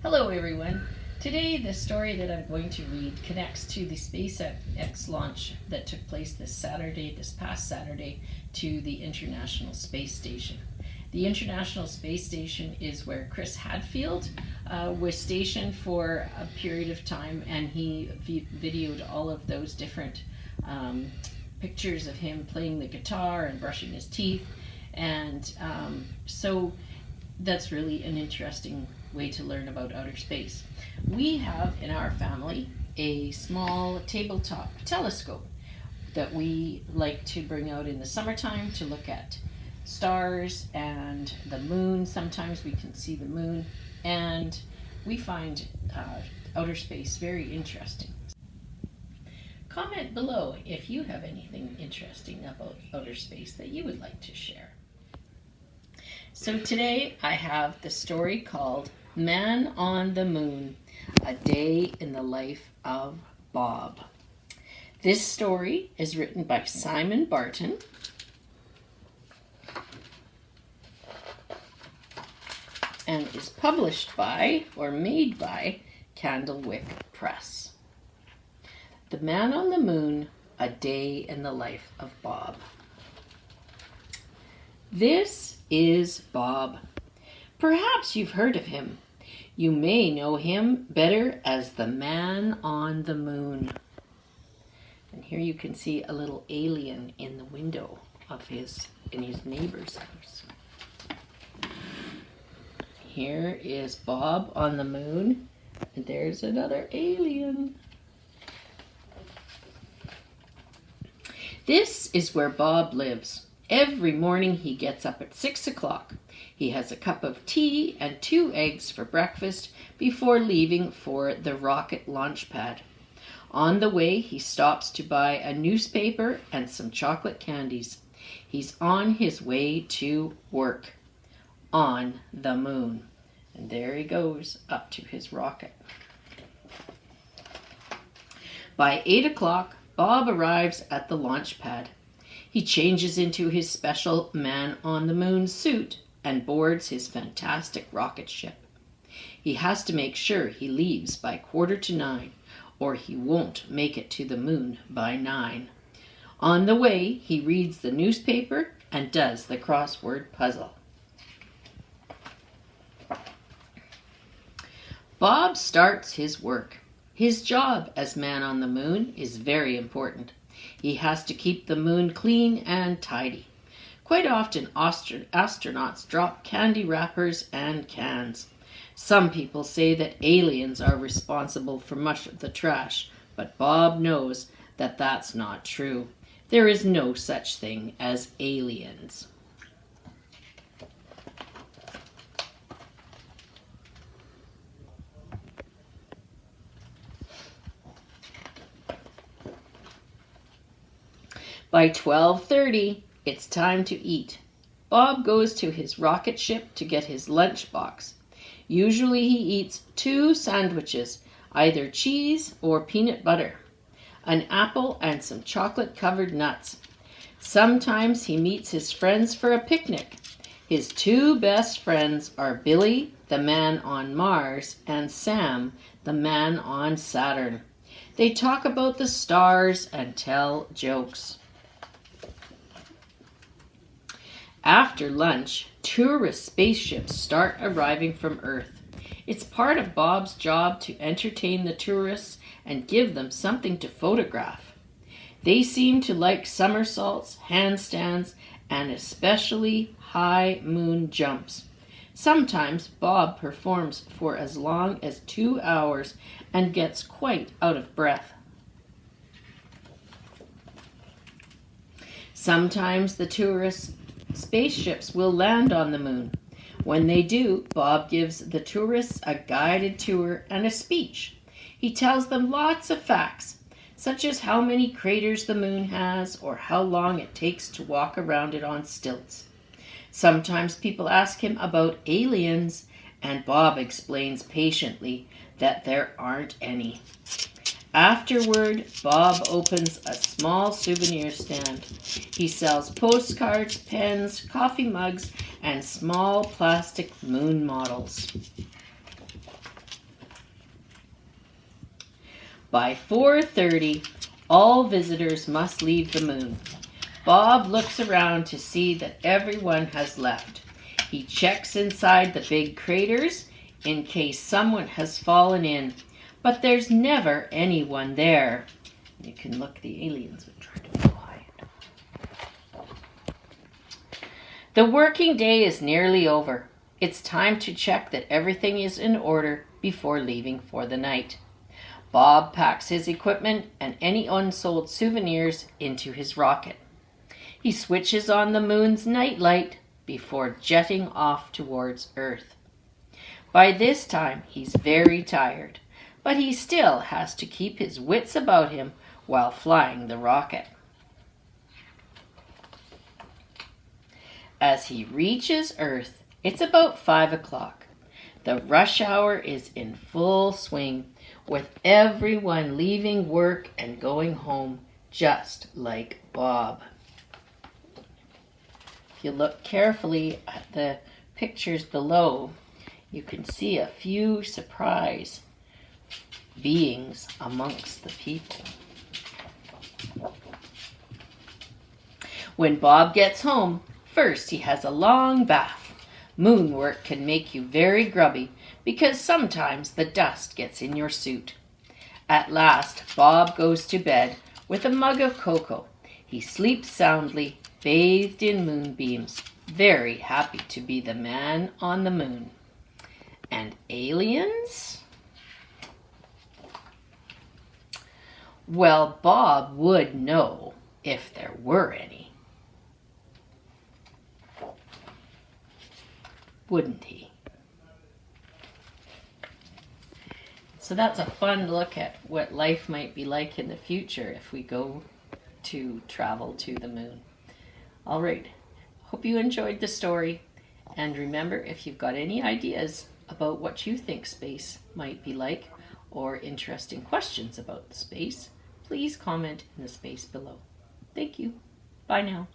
Hello everyone. Today the story that I'm going to read connects to the SpaceX launch that took place this past Saturday, to the International Space Station. The International Space Station is where Chris Hadfield was stationed for a period of time, and he videoed all of those different pictures of him playing the guitar and brushing his teeth, and so that's really an interesting way to learn about outer space. We have in our family a small tabletop telescope that we like to bring out in the summertime to look at stars and the moon. Sometimes we can see the moon, and we find outer space very interesting. Comment below if you have anything interesting about outer space that you would like to share. So today I have the story called Man on the Moon, A Day in the Life of Bob. This story is written by Simon Barton and is published by, or made by, Candlewick Press. The Man on the Moon, A Day in the Life of Bob. This is Bob. Perhaps you've heard of him. You may know him better as the Man on the Moon. And here you can see a little alien in the window of his neighbor's house. Here is Bob on the moon, and there's another alien. This is where Bob lives. Every morning he gets up at 6 o'clock. He has a cup of tea and 2 eggs for breakfast before leaving for the rocket launch pad. On the way, he stops to buy a newspaper and some chocolate candies. He's on his way to work on the moon. And there he goes up to his rocket. By 8 o'clock, Bob arrives at the launch pad. He changes into his special Man on the Moon suit and boards his fantastic rocket ship. He has to make sure he leaves by 8:45, or he won't make it to the moon by 9. On the way, he reads the newspaper and does the crossword puzzle. Bob starts his work. His job as Man on the Moon is very important. He has to keep the moon clean and tidy. Quite often, astronauts drop candy wrappers and cans. Some people say that aliens are responsible for much of the trash, but Bob knows that that's not true. There is no such thing as aliens. By 12:30, it's time to eat. Bob goes to his rocket ship to get his lunch box. Usually he eats 2 sandwiches, either cheese or peanut butter, an apple and some chocolate-covered nuts. Sometimes he meets his friends for a picnic. His 2 best friends are Billy, the man on Mars, and Sam, the man on Saturn. They talk about the stars and tell jokes. After lunch, tourist spaceships start arriving from Earth. It's part of Bob's job to entertain the tourists and give them something to photograph. They seem to like somersaults, handstands, and especially high moon jumps. Sometimes Bob performs for as long as 2 hours and gets quite out of breath. Sometimes the tourists' spaceships will land on the moon. When they do, Bob gives the tourists a guided tour and a speech. He tells them lots of facts, such as how many craters the moon has or how long it takes to walk around it on stilts. Sometimes people ask him about aliens, and Bob explains patiently that there aren't any. Afterward, Bob opens a small souvenir stand. He sells postcards, pens, coffee mugs, and small plastic moon models. By 4:30, all visitors must leave the moon. Bob looks around to see that everyone has left. He checks inside the big craters in case someone has fallen in, but there's never anyone there. You can look, the aliens would try to be quiet. The working day is nearly over. It's time to check that everything is in order before leaving for the night. Bob packs his equipment and any unsold souvenirs into his rocket. He switches on the moon's nightlight before jetting off towards Earth. By this time, he's very tired, but he still has to keep his wits about him while flying the rocket. As he reaches Earth, it's about 5 o'clock. The rush hour is in full swing, with everyone leaving work and going home, just like Bob. If you look carefully at the pictures below, you can see a few surprise beings amongst the people. When Bob gets home, first he has a long bath. Moon work can make you very grubby because sometimes the dust gets in your suit. At last, Bob goes to bed with a mug of cocoa. He sleeps soundly, bathed in moonbeams, very happy to be the man on the moon. And aliens? Well, Bob would know if there were any. Wouldn't he? So that's a fun look at what life might be like in the future if we go to travel to the moon. All right. Hope you enjoyed the story. And remember, if you've got any ideas about what you think space might be like or interesting questions about the space, please comment in the space below. Thank you. Bye now.